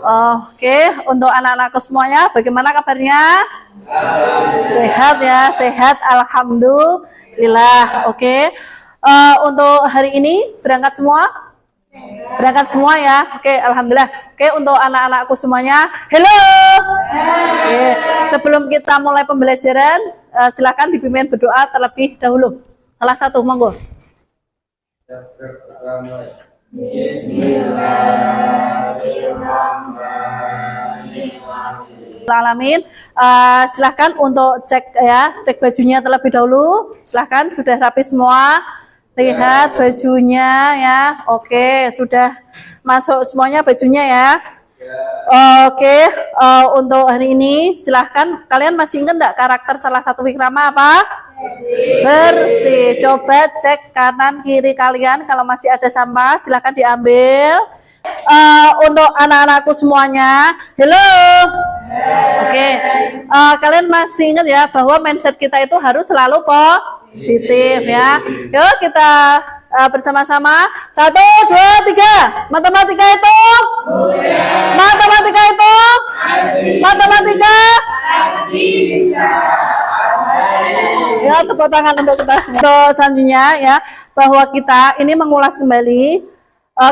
Oke, untuk anak-anakku semuanya, bagaimana kabarnya? Sehat ya, sehat. Alhamdulillah. Oke, untuk hari ini berangkat semua? Berangkat semua ya. Oke, alhamdulillah. Oke, untuk anak-anakku semuanya, hello. Oke, sebelum kita mulai pembelajaran, silakan dipimpin berdoa terlebih dahulu. Salah satu, monggo. Bismillahirrahmanirrahim. Silahkan untuk cek ya, cek bajunya terlebih dahulu. Silahkan, sudah rapi semua. Lihat bajunya ya. Oke, sudah masuk semuanya bajunya ya. Oke, untuk hari ini silahkan, kalian masih ingat enggak karakter salah satu wikrama apa? Bersih. Coba cek kanan kiri kalian, kalau masih ada sampah silahkan diambil. Untuk anak-anakku semuanya, hello. Oke, kalian masih ingat ya bahwa mindset kita itu harus selalu positif ya. Yuk kita bersama-sama, 1, 2, 3. Matematika itu matematika itu matematika pasti bisa. Ya, tepuk tangan untuk kita semua. So, selanjutnya ya, bahwa kita ini mengulas kembali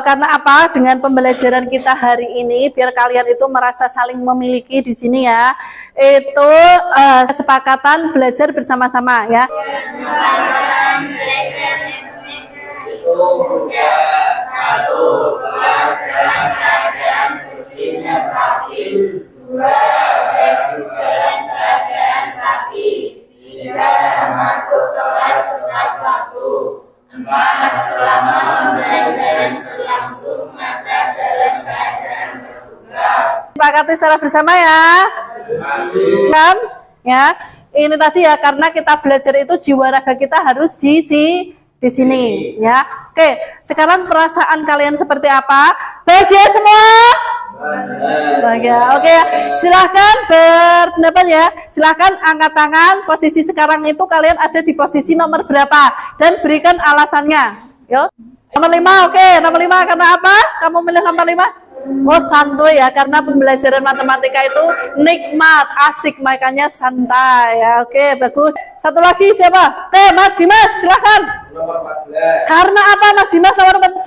karena apa? Dengan pembelajaran kita hari ini, biar kalian itu merasa saling memiliki di sini ya. Itu kesepakatan belajar bersama-sama ya. Kesepakatan belajar itu satu, kelas dalam keadaan bersih dan rapi. 2, baju dalam keadaan rapi. 3, masuk kelas tepat waktu. 4, selama pembelajaran berlangsung mata dalam keadaan terbuka. Sepakati secara bersama ya. Kan? Ya. Ini tadi ya, karena kita belajar itu jiwa raga kita harus di sini ya. Oke, sekarang perasaan kalian seperti apa? Bahagia semua? Bahagia. Oke, silahkan berpendapat ya. Silahkan angkat tangan. Posisi sekarang itu kalian ada di posisi nomor berapa dan berikan alasannya. Yo. Nomor 5. Oke, nomor 5 karena apa? Kamu milih nomor 5? Oh, santuy ya, karena pembelajaran matematika itu nikmat, asik, makanya santai ya. Oke, bagus. Satu lagi siapa? Oke, Mas Dimas, silahkan. Nomor 14. Karena apa Mas Dimas nomor 14?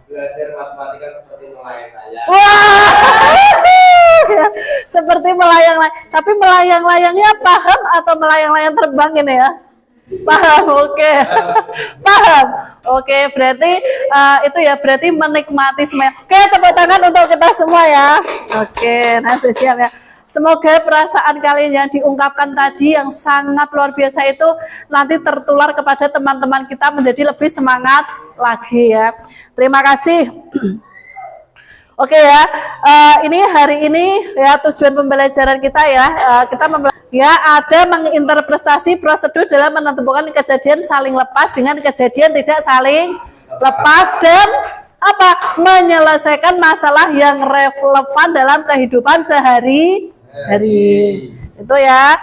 Belajar matematika seperti melayang-layang. Wah, seperti melayang-layang. Tapi melayang-layangnya paham atau melayang-layang terbang ini ya? Paham, oke. Paham. Oke, berarti itu ya, berarti menikmati semuanya. Oke, tepuk tangan untuk kita semua ya. Oke, nah sudah siap ya. Semoga perasaan kalian yang diungkapkan tadi yang sangat luar biasa itu nanti tertular kepada teman-teman kita menjadi lebih semangat lagi ya. Terima kasih. Oke ya, ini hari ini ya tujuan pembelajaran kita ya, kita ada menginterpretasi prosedur dalam menentukan kejadian saling lepas dengan kejadian tidak saling lepas dan apa? Menyelesaikan masalah yang relevan dalam kehidupan sehari-hari. Itu ya,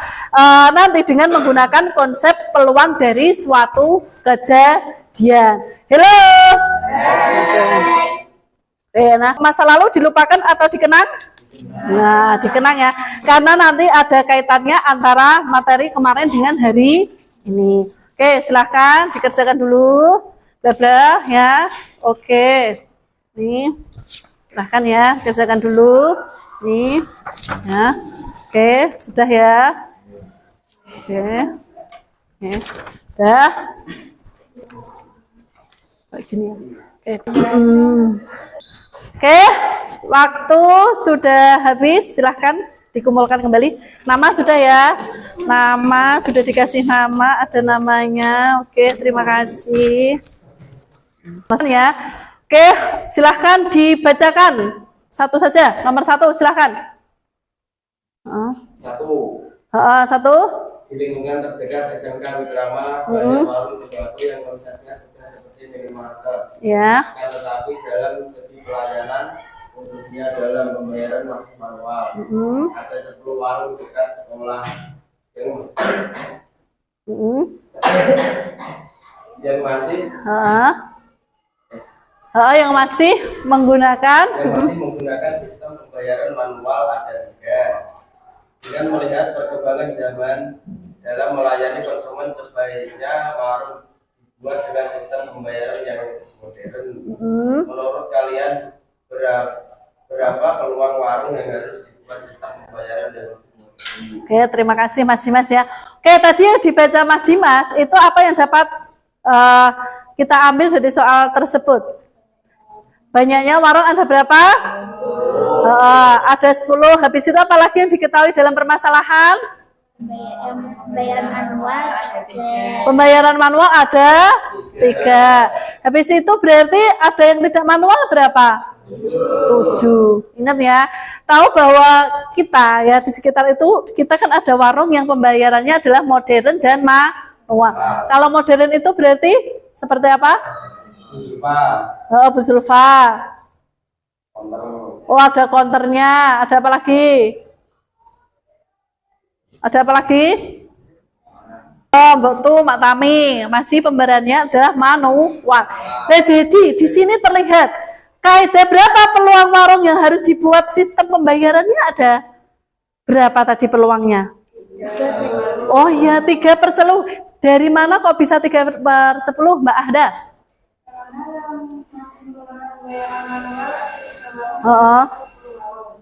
nanti dengan menggunakan konsep peluang dari suatu kejadian. Halo. Nah, masa lalu dilupakan atau dikenang? Nah, dikenang ya, karena nanti ada kaitannya antara materi kemarin dengan hari ini. Oke, silahkan dikerjakan dulu, bla bla ya. Oke, nih, silahkan ya, kerjakan dulu, nih, ya. Oke, sudah ya. Oke, sudah. Kayak gini ya. Oke, waktu sudah habis, silahkan dikumpulkan kembali. Nama sudah ya, nama sudah dikasih nama, ada namanya. Oke, terima kasih. Ya, oke, silahkan dibacakan satu saja. Nomor 1, silahkan. 1. Di lingkungan terdekat SMK Wikrama banyak warung sembako yang konsepnya sudah seperti minimarket. Ya. Tetapi dalam segi pelayanan, khususnya dalam pembayaran masih manual. Ada 10 warung dekat sekolah yang masih Yang masih menggunakan sistem pembayaran manual ada 3. Dengan melihat perkembangan zaman dalam melayani konsumen, sebaiknya warung dibuat dengan sistem pembayaran yang modern. Menurut kalian berapa peluang warung yang harus dibuat sistem pembayaran yang modern? Oke, terima kasih Mas Dimas ya. Oke, tadi yang dibaca Mas Dimas itu apa yang dapat kita ambil dari soal tersebut? Banyaknya warung ada berapa? Ada 10. Habis itu apa lagi yang diketahui dalam permasalahan? Pembayaran manual ada 3. Pembayaran manual ada 3. Habis itu berarti ada yang tidak manual berapa? 7. Ingat ya, tahu bahwa kita ya di sekitar itu kita kan ada warung yang pembayarannya adalah modern dan manual. Kalau modern itu berarti seperti apa? Bu Zulfa. Oh, ada konternya. Ada apa lagi? Ada apa lagi? Oh, Mbak Tu, Mak Tami. Masih pembayarannya adalah manual. Nah, jadi di sini terlihat kaidah berapa peluang warung yang harus dibuat sistem pembayarannya ada berapa tadi peluangnya? Oh ya, 3/10. Dari mana kok bisa 3/10, Mbak Ahda?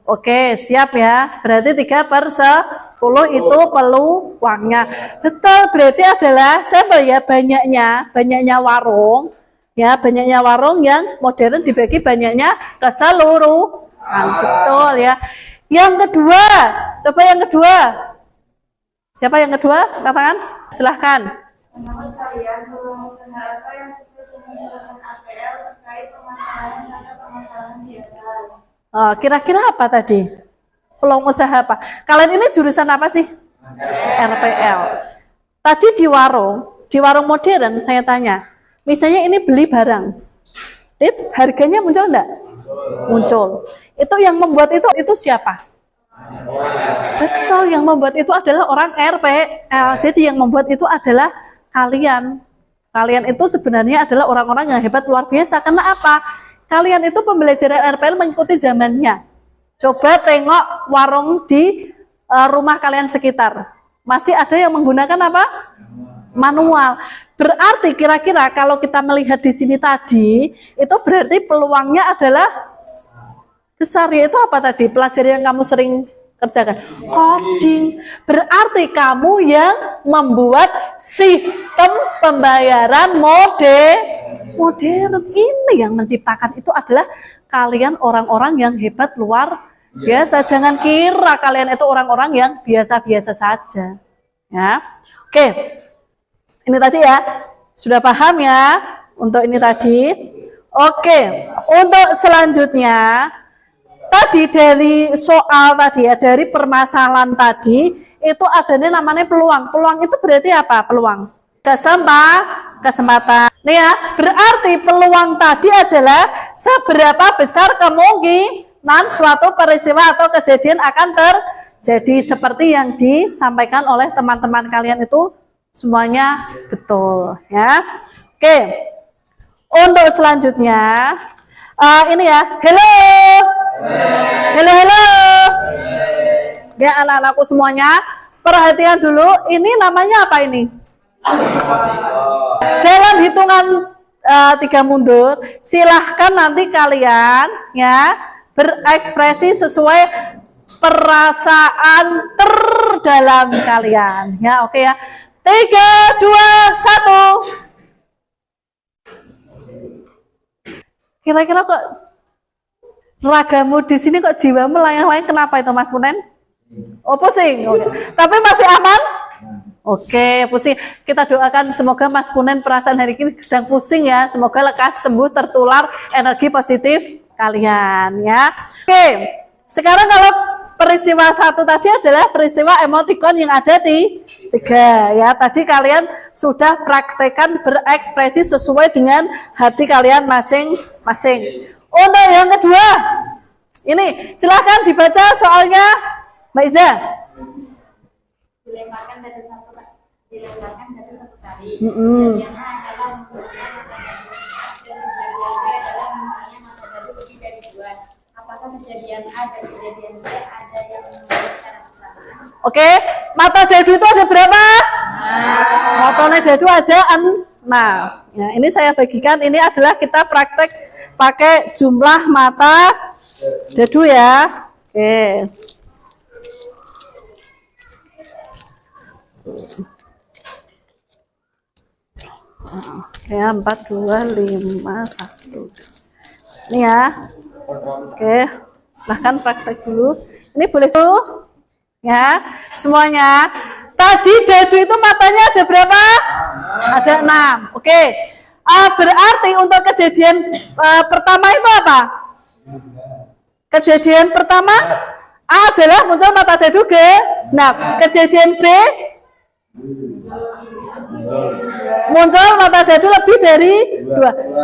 Oke, siap ya. Berarti 3/10 itu peluangnya. Betul, berarti adalah sampel ya, banyaknya warung. Ya, banyaknya warung yang modern dibagi banyaknya keseluruhan. Betul ya. Yang kedua, coba yang kedua. Siapa yang kedua? Katakan, silahkan. Menurut kalian peluang usaha apa yang sesuai dengan jurusan APL terkait permasalahan di atas? Kira-kira apa tadi? Peluang usaha apa? Kalian ini jurusan apa sih? RPL. Tadi di warung modern saya tanya, misalnya ini beli barang, harganya muncul enggak? Muncul. Itu yang membuat itu siapa? Betul, yang membuat itu adalah orang RPL. Jadi yang membuat itu adalah kalian. Kalian itu sebenarnya adalah orang-orang yang hebat luar biasa. Karena apa? Kalian itu pembelajaran RPL mengikuti zamannya. Coba tengok warung di rumah kalian sekitar. Masih ada yang menggunakan apa? Manual. Berarti kira-kira kalau kita melihat di sini tadi, itu berarti peluangnya adalah besar. Yaitu apa tadi? Pelajaran yang kamu sering kerjakan, coding. Berarti kamu yang membuat sistem pembayaran modern. Ini yang menciptakan itu adalah kalian orang-orang yang hebat luar biasa. Jangan kira kalian itu orang-orang yang biasa-biasa saja. Ya, oke. Ini tadi ya, sudah paham ya untuk ini tadi. Oke, untuk selanjutnya. Tadi dari soal tadi ya, dari permasalahan tadi, itu adanya namanya peluang. Peluang itu berarti apa? Peluang. Kesempatan. Nih ya, berarti peluang tadi adalah seberapa besar kemungkinan suatu peristiwa atau kejadian akan terjadi. Seperti yang disampaikan oleh teman-teman kalian itu semuanya betul ya. Oke. Untuk selanjutnya, ini ya, hello. Ya anak-anakku semuanya, perhatikan dulu, ini namanya apa ini? Dalam hitungan 3 mundur, silahkan nanti kalian ya berekspresi sesuai perasaan terdalam kalian. Ya, oke ya. 3, 2, 1. Kira-kira kok ragamu di sini kok jiwamu layang-layang, kenapa itu Mas Kunen? Oh, pusing. Oke. Tapi masih aman? Oke, pusing. Kita doakan semoga Mas Kunen perasaan hari ini sedang pusing ya. Semoga lekas sembuh, tertular energi positif kalian ya. Oke. Sekarang kalau peristiwa 1 tadi adalah peristiwa emotikon yang ada di 3 ya. Tadi kalian sudah praktekkan berekspresi sesuai dengan hati kalian masing-masing. Untuk yang kedua, ini silahkan dibaca soalnya, Mbak Iza. Dilemparkan dari satu kali. Mm-mm. Yang adalah menggunakan dan adalah misalnya mata dadu lebih dari 2. Apakah kejadian A dan kejadian B ada yang secara bersamaan? Oke, mata dadu itu ada berapa? Mata dadu ada 6. Ya, ini saya bagikan, ini adalah kita praktek pakai jumlah mata dadu ya. Oke. Oke, 4, 2, 5, 1. Ini ya. Oke, silahkan praktek dulu. Ini boleh tuh, ya, semuanya. Tadi dadu itu matanya ada berapa? Ada 6. Oke, berarti untuk kejadian pertama itu apa? Kejadian pertama A adalah muncul mata dadu genap. Kejadian B muncul mata dadu lebih dari 2.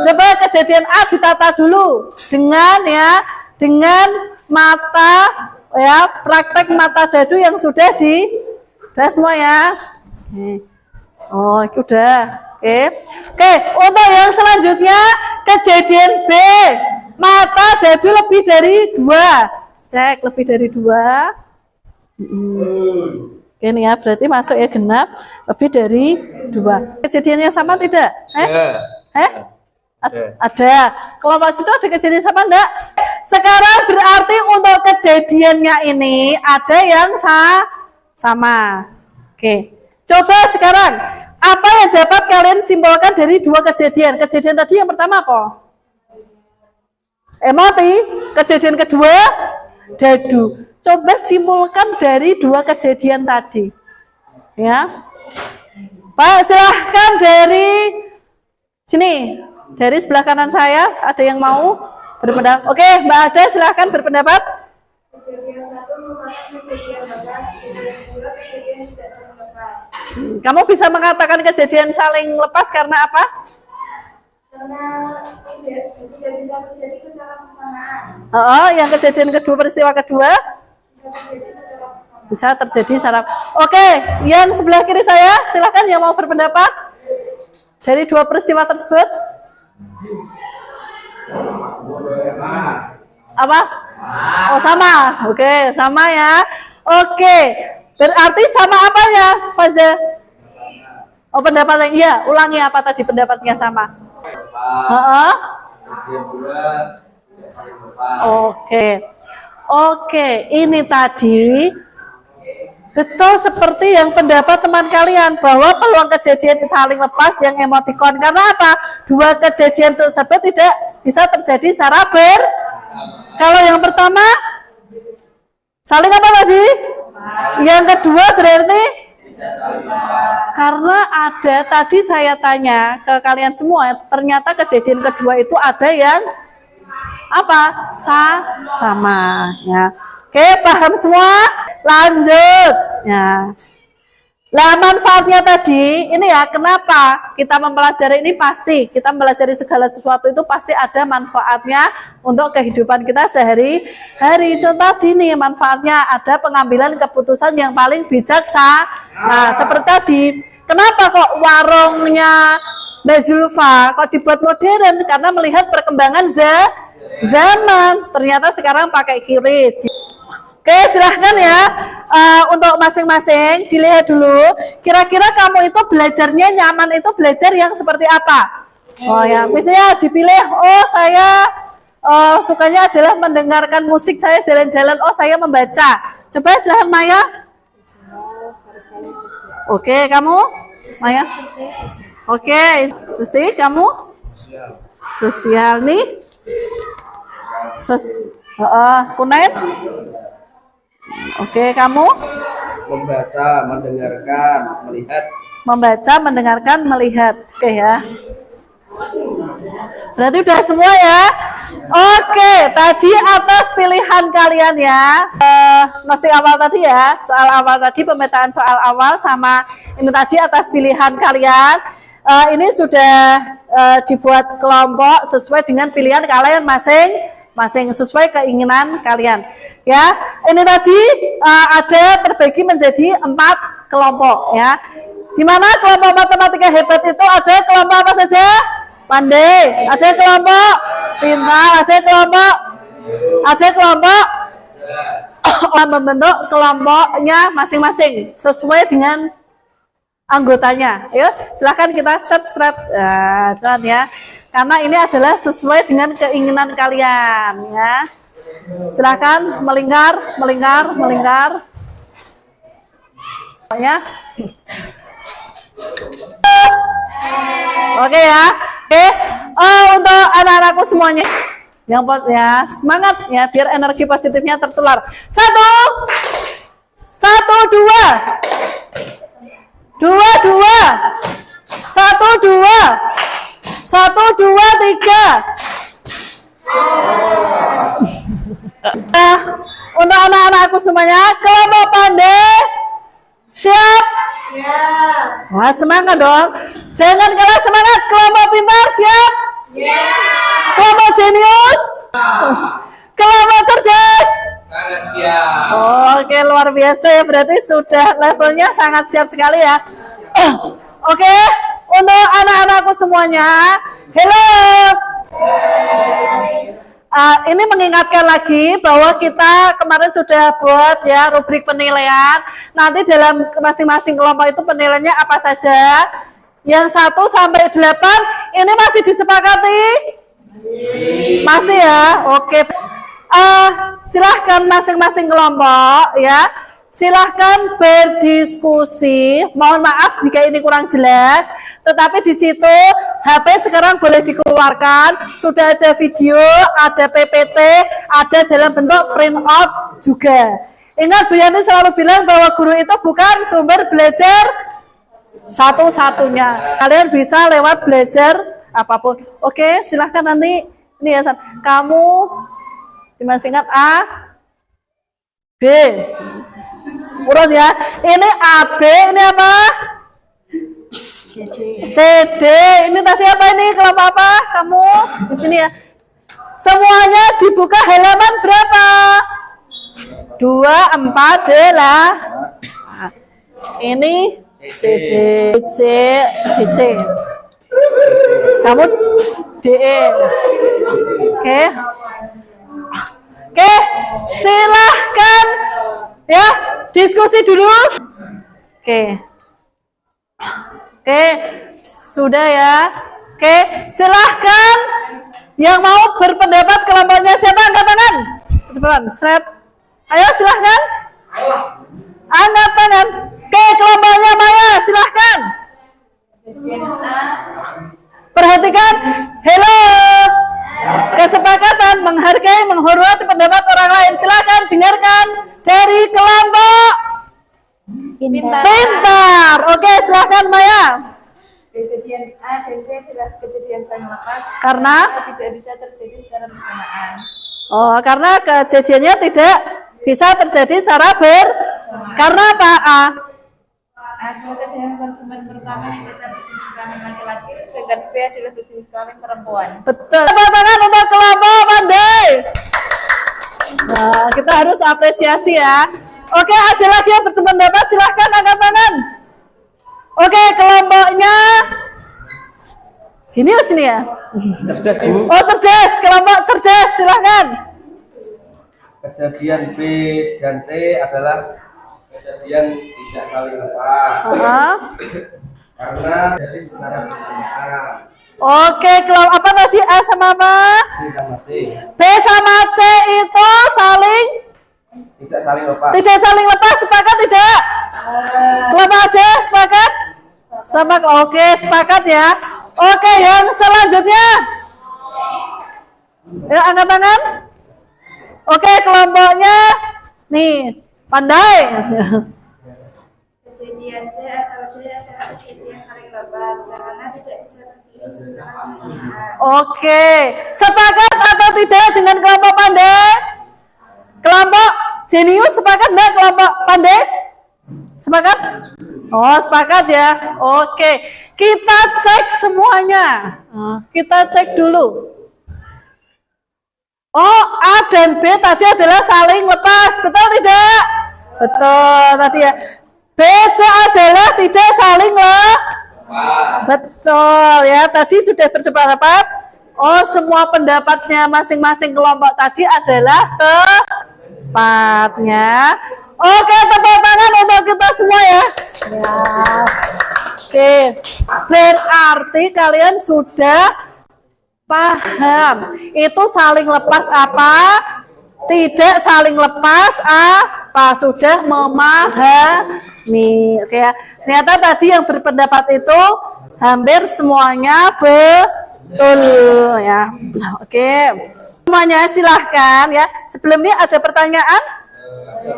Coba kejadian A ditata dulu dengan mata ya, praktek mata dadu yang sudah udah semua ya. Oh, udah. Oke, untuk yang selanjutnya kejadian B, mata dadu lebih dari 2. Cek lebih dari 2. Ini ya, berarti masuk ya genap lebih dari 2. Kejadiannya sama tidak? Ada. Kelompok situ ada kejadian sama enggak? Sekarang berarti untuk kejadiannya ini ada yang sama. Oke. Coba sekarang apa yang dapat kalian simpulkan dari 2 kejadian? Kejadian tadi yang pertama apa? Emoti. Kejadian kedua dadu. Coba simpulkan dari 2 kejadian tadi. Ya. Pak, silahkan dari sini. Dari sebelah kanan saya, ada yang mau berpendapat? Oke, Mbak Ada, silahkan berpendapat. Kejadian 1 merupakan kejadian lepas, kejadian 2 kejadian tidak saling lepas. Kamu bisa mengatakan kejadian saling lepas karena apa? Karena tidak bisa terjadi secara bersamaan. Yang kejadian kedua, peristiwa kedua Bisa terjadi secara bersamaan. bisa terjadi secara. Oke, yang sebelah kiri saya, silahkan yang mau berpendapat dari 2 peristiwa tersebut. Apa? Oh, sama. Oke, sama ya. Oke, berarti sama apanya, Faza? Oh, pendapatnya. Iya, ulangi apa tadi pendapatnya sama. Oke, ini tadi betul seperti yang pendapat teman kalian bahwa peluang kejadian saling lepas yang emotikon. Karena apa? 2 kejadian tersebut tidak bisa terjadi secara Kalau yang pertama saling apa tadi? Yang kedua berarti karena ada tadi saya tanya ke kalian semua, ternyata kejadian kedua itu ada yang apa? Sama ya. Oke, paham semua? Lanjut ya. Lah manfaatnya tadi ini ya, kenapa kita mempelajari ini? Pasti kita mempelajari segala sesuatu itu pasti ada manfaatnya untuk kehidupan kita sehari-hari. Contoh ini manfaatnya ada pengambilan keputusan yang paling bijaksana. Nah, seperti tadi, kenapa kok warungnya Mbak Zulfa kok dibuat modern? Karena melihat perkembangan zaman. Ternyata sekarang pakai QRIS. Oke, silahkan ya, untuk masing-masing dilihat dulu, kira-kira kamu itu belajarnya nyaman itu belajar yang seperti apa? Oh ya, misalnya dipilih, oh saya sukanya adalah mendengarkan musik, saya jalan-jalan, oh saya membaca. Coba silahkan Maya. Oke, kamu? Maya? Oke, Susti, kamu? Sosial nih? Kunain? Oke, kamu? Membaca, mendengarkan, melihat. Membaca, mendengarkan, melihat. Oke ya. Berarti udah semua ya. Oke, tadi atas pilihan kalian ya. Nostik awal tadi ya, soal awal tadi, pemetaan soal awal sama ini tadi atas pilihan kalian. Ini sudah dibuat kelompok sesuai dengan pilihan kalian masing sesuai keinginan kalian ya. Ini tadi ada terbagi menjadi 4 kelompok ya, dimana kelompok matematika hebat itu ada kelompok apa saja? pandai. Ada kelompok pintar, ada kelompok membentuk kelompoknya masing-masing sesuai dengan anggotanya. Ayo, silahkan kita set ya. Karena ini adalah sesuai dengan keinginan kalian ya. Silahkan melingkar. Ya. Oke ya. Oke. Untuk anak-anakku semuanya yang ya semangat ya biar energi positifnya tertular. 1 2 2 2 1 2 1 2 3. Untuk anak-anakku semuanya, kelompok pandai siap? Siap. Wah, semangat dong. Jangan kalah semangat. Kelompok pintar siap? Siap. Kelompok jenius? Kelompok cerdas? Sangat siap. Oke, luar biasa ya. Berarti sudah levelnya sangat siap sekali ya. Oke, untuk anak-anakku semuanya, hello. Ini mengingatkan lagi bahwa kita kemarin sudah buat ya rubrik penilaian. Nanti dalam masing-masing kelompok itu penilaiannya apa saja. Yang 1 sampai 8 ini masih disepakati? Masih ya. Oke. Silahkan masing-masing kelompok ya. Silahkan berdiskusi. Mohon maaf jika ini kurang jelas. Tetapi di situ HP sekarang boleh dikeluarkan. Sudah ada video, ada PPT, ada dalam bentuk print out juga. Ingat Bu Yanti selalu bilang bahwa guru itu bukan sumber belajar satu-satunya. Kalian bisa lewat belajar apapun. Oke, silahkan nanti ini ya. Kamu masih ingat A, B. Urut ya. Ini AB, ini apa? CD. Ini tadi apa ini? Kelompok apa? Kamu di sini ya. Semuanya dibuka halaman berapa? 2, 4, D lah. Ini CD, C, DC. Kamu DE. Oke. Oke, silahkan ya diskusi dulu. Oke, sudah ya. Oke, silahkan yang mau berpendapat kelompoknya siapa angkat tangan? Cepetan, strap. Ayo silahkan. Angkat tangan. Oke, kelompoknya Maya, silahkan. Perhatikan, hello. Kesepakatan menghargai, menghormati pendapat orang lain. Silakan dengarkan dari kelompok pintar. Oke, silakan Maya. Kejadian A dan B adalah kejadian paling lepas Karena tidak bisa terjadi secara bersamaan. Oh, karena kejadiannya tidak bisa terjadi secara Karena apa? Adalah kejadian konsumen pertama yang adalah berjenis kelamin laki-laki, sedangkan B adalah berjenis kelamin perempuan. Betul. Tepuk tangan untuk kelompok pandai. Nah, kita harus apresiasi ya. Oke, ada lagi yang berpendapat, silahkan angkat tangan. Oke, kelompoknya sini ya. Cerdas Bu. Oh, cerdas, kelompok cerdas, silahkan. Kejadian B dan C adalah kejadian tidak saling lepas. Karena jadi secara bersamaan. Oke, kelompok apa tadi? A sama apa? B sama C. B sama C itu saling Tidak saling lepas. tidak saling lepas, sepakat tidak? Kelompok ada sepakat? Sepakat. Oke, sepakat ya. Oke, yang selanjutnya. Ya, angkat tangan. Oke, kelompoknya nih, pandai. Kejadian C atau D adalah kejadian saling lepas karena tidak bisa terjadi secara bersamaan. Oke, sepakat atau tidak dengan kelompok pandai? Kelompok jenius sepakat enggak kelompok pandai? Sepakat? Oh, sepakat ya. Oke, kita cek semuanya. Kita cek dulu. Oh, A dan B tadi adalah saling lepas, betul tidak? Betul tadi ya. B, C adalah tidak saling lepas. Pas. Betul ya, tadi sudah berpendapat. Oh, semua pendapatnya masing-masing kelompok tadi adalah tepatnya. Oke, tepuk tangan untuk kita semua ya. Siap. Oke, berarti kalian sudah paham. Itu saling lepas apa? Tidak saling lepas apa? Sudah memahami. Oke ya. Ternyata tadi yang berpendapat itu hampir semuanya betul ya. Oke. Semuanya silahkan ya. Sebelum ini ada pertanyaan?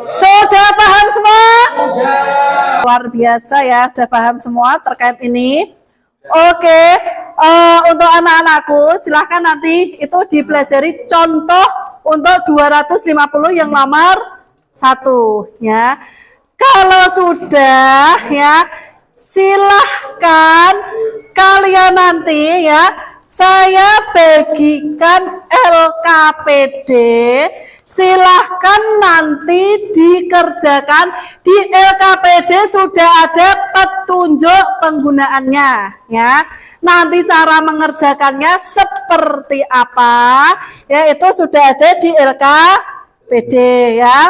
Sudah paham semua? Luar biasa ya, sudah paham semua terkait ini. Oke, untuk anak-anakku silahkan nanti itu dipelajari contoh untuk 250 yang nomor 1 ya. Kalau sudah ya, silahkan kalian nanti ya, saya bagikan LKPD. Silahkan nanti dikerjakan. Di LKPD sudah ada petunjuk penggunaannya ya. Nanti cara mengerjakannya seperti apa ya, itu sudah ada di LKPD ya.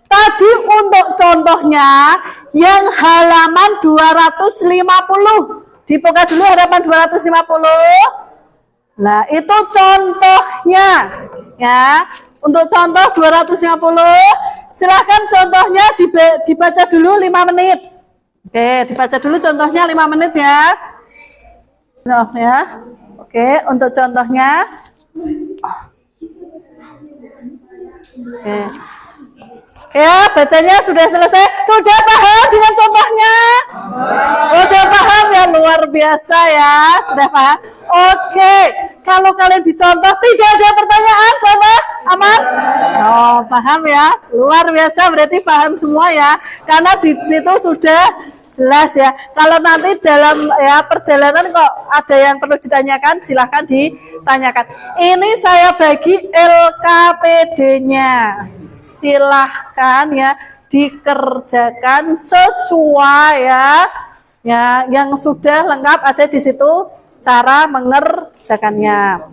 Tadi untuk contohnya yang halaman 250. Dibuka dulu halaman 250. Nah, itu contohnya ya. Untuk contoh 250, silahkan contohnya dibaca dulu 5 menit. Oke, dibaca dulu contohnya 5 menit ya. Contohnya. Oke, untuk contohnya. Oke. Ya, bacanya sudah selesai. Sudah paham dengan contohnya? Sudah paham ya, luar biasa ya. Sudah paham? Oke. Kalau kalian dicontoh tidak ada pertanyaan, coba aman? Oh, paham ya? Luar biasa, berarti paham semua ya. Karena di situ sudah jelas ya. Kalau nanti dalam ya perjalanan kok ada yang perlu ditanyakan, silahkan ditanyakan. Ini saya bagi LKPD-nya. Silahkan ya dikerjakan sesuai ya yang sudah lengkap ada di situ cara mengerjakannya.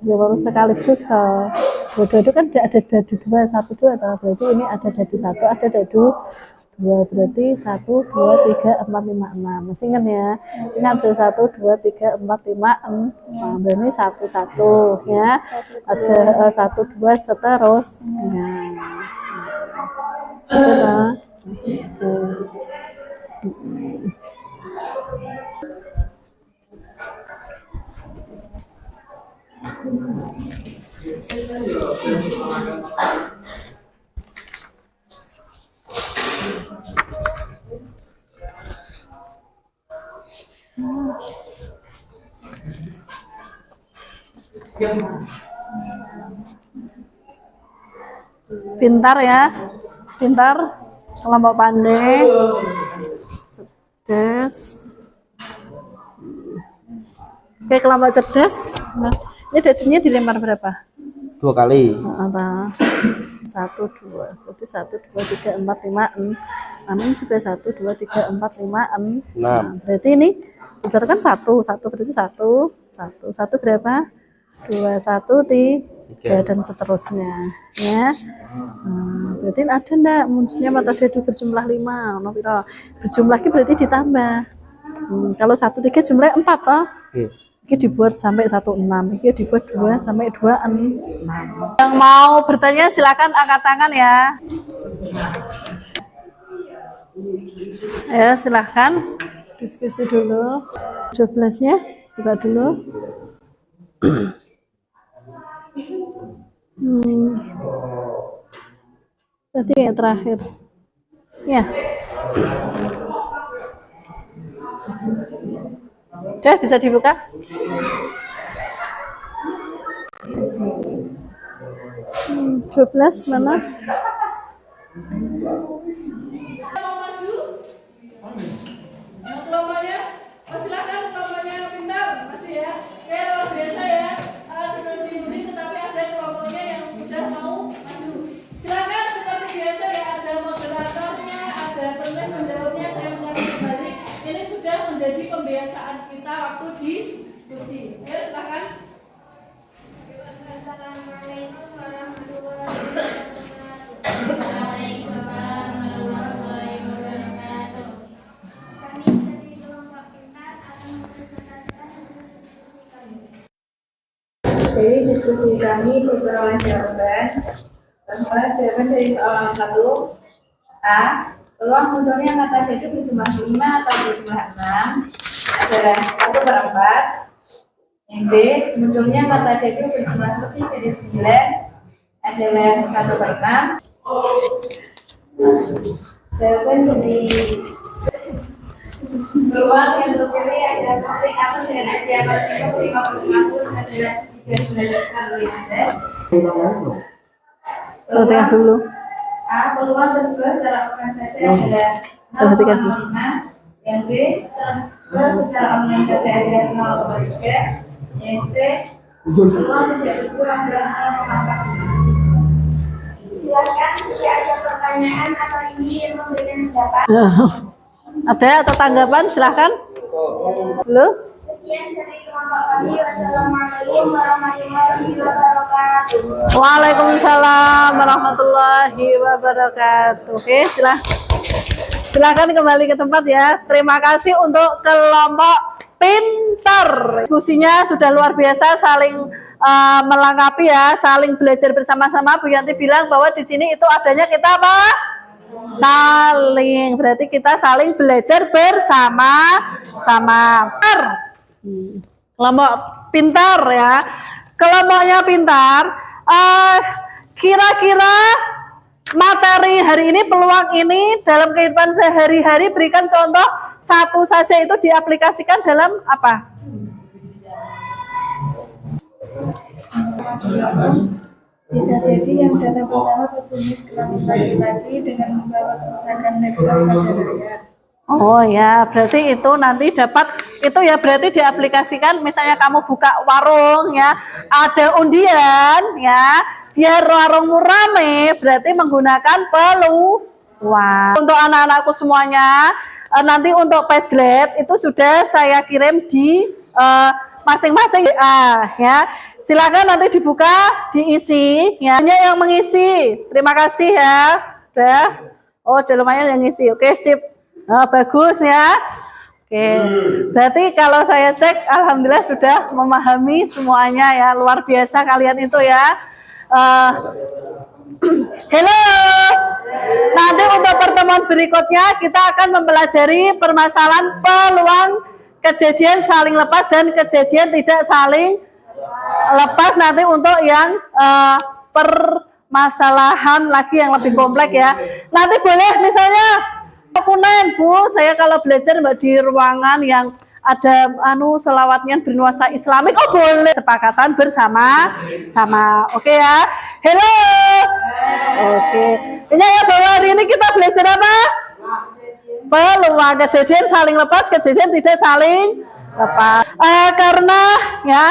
Baru sekaligus toh. Dadu kan ada dadu 2, 1, 2 toh. Berarti ini ada dadu 1, ada dadu 2, berarti 1, 2, 3, 4, 5, 6. Masih ingat ya? Ini ada 1, 2, 3, 4, 5, 6. Nah, berarti 1, 1 ya. Ada 1, 2 seterusnya. Pintar ya, pintar, kelompok pandai, cerdas. Oke, kelompok cerdas. Nah, ini dadunya dilempar berapa? 2 kali. 1, 2, berarti 1, 2, 3, 4, 5, 6. Ini sudah 1, 2, 3, 4, 5, 6. Nah, berarti ini besar kan 1 berarti 1 berapa? 2, 1, 3 dan seterusnya ya. Berarti ada enggak munculnya mata dadu berjumlah 5? Berjumlah lagi berarti ditambah. Kalau 1, 3 jumlahnya 4 toh. Ini dibuat sampai 16, ini dibuat 2 sampai 26. Yang mau bertanya silakan angkat tangan ya. Ya, silakan diskusi dulu. 12-nya buka dulu. Berarti yang terakhir. Ya. Udah bisa dibuka? Hmm, 12 mana? Mau maju? Kelompoknya? Oh, silakan. Dari diskusi kami beberapa jawaban. Pertama, jawaban dari soal 1 A. Peluang munculnya kata dadu berjumlah 5 atau berjumlah 6 adalah 1/4. Yang B. Munculnya kata dadu berjumlah lebih dari 9 adalah 1/6. Jawaban dari peluang yang terpilih adalah konflik atas dengan siapa 50% adalah 319. Perhatikan dulu. A. Peluang terjual secara offline saja adalah 0,05. Yang B. Terjual secara online saja adalah 0,3. Yang C. Peluang tidak terjual adalah 0,45. Silakan jika ada pertanyaan atau ingin memberikan pendapat. Ada atau tanggapan? Silahkan. Dulu. Sekian dari kelompok kami. Wassalamualaikum warahmatullahi wabarakatuh. Waalaikumsalam warahmatullahi wabarakatuh. Oke, silahkan kembali ke tempat ya. Terima kasih untuk kelompok pintar. Diskusinya sudah luar biasa, saling melengkapi ya, saling belajar bersama-sama. Bu Yanti bilang bahwa di sini itu adanya kita apa? Saling. Berarti kita saling belajar bersama-sama. Kelompok pintar ya. Kelompoknya pintar. Kira-kira materi hari ini, peluang ini dalam kehidupan sehari-hari, berikan contoh satu saja, itu diaplikasikan dalam apa? Bisa jadi yang datang pertama berjenis kelamin laki-laki dengan membawa kerusakan nektar pada rakyat. Oh ya, berarti itu nanti dapat, itu ya berarti diaplikasikan, misalnya kamu buka warung ya, ada undian ya, biar warungmu rame, berarti menggunakan peluang. Untuk anak-anakku semuanya, nanti untuk Padlet itu sudah saya kirim di masing-masing ya. Silakan nanti dibuka, diisi ya. Hanya yang mengisi. Terima kasih ya. Udah. Oh, udah lumayan yang ngisi. Oke, sip. Oh, bagus ya. Oke. Berarti kalau saya cek, alhamdulillah sudah memahami semuanya ya. Luar biasa kalian itu ya. Halo. Nanti untuk pertemuan berikutnya kita akan mempelajari permasalahan peluang, kejadian saling lepas dan kejadian tidak saling lepas, nanti untuk yang permasalahan lagi yang lebih kompleks ya. Nanti boleh misalnya Kunen, Bu, saya kalau belajar di ruangan yang ada selawatnya bernuansa Islami, kok boleh sepakatan bersama-sama. Oke ya. Halo. Oke. Ini ya bahwa hari ini kita belajar apa? Peluang, kejadian saling lepas, kejadian tidak saling lepas. Karena ya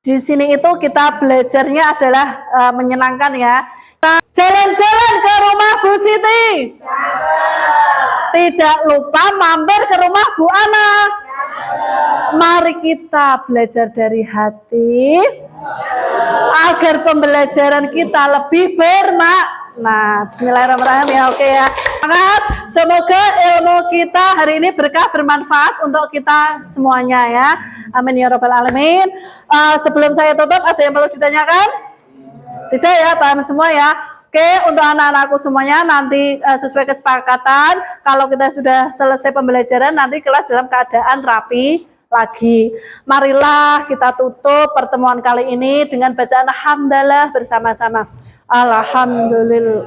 di sini itu kita belajarnya adalah menyenangkan ya. Jalan-jalan ke rumah Bu Siti. Tidak lupa mampir ke rumah Bu Ana. Mari kita belajar dari hati agar pembelajaran kita lebih bermakna. Bismillahirrahmanirrahim ya. Oke ya. Semoga ilmu kita hari ini berkah, bermanfaat untuk kita semuanya ya. Amin ya rabbal alamin. Sebelum saya tutup, ada yang perlu ditanyakan? Tidak ya, paham semua ya. Oke, untuk anak-anakku semuanya nanti sesuai kesepakatan, kalau kita sudah selesai pembelajaran, nanti kelas dalam keadaan rapi lagi. Marilah kita tutup pertemuan kali ini dengan bacaan hamdalah bersama-sama. Alhamdulillah.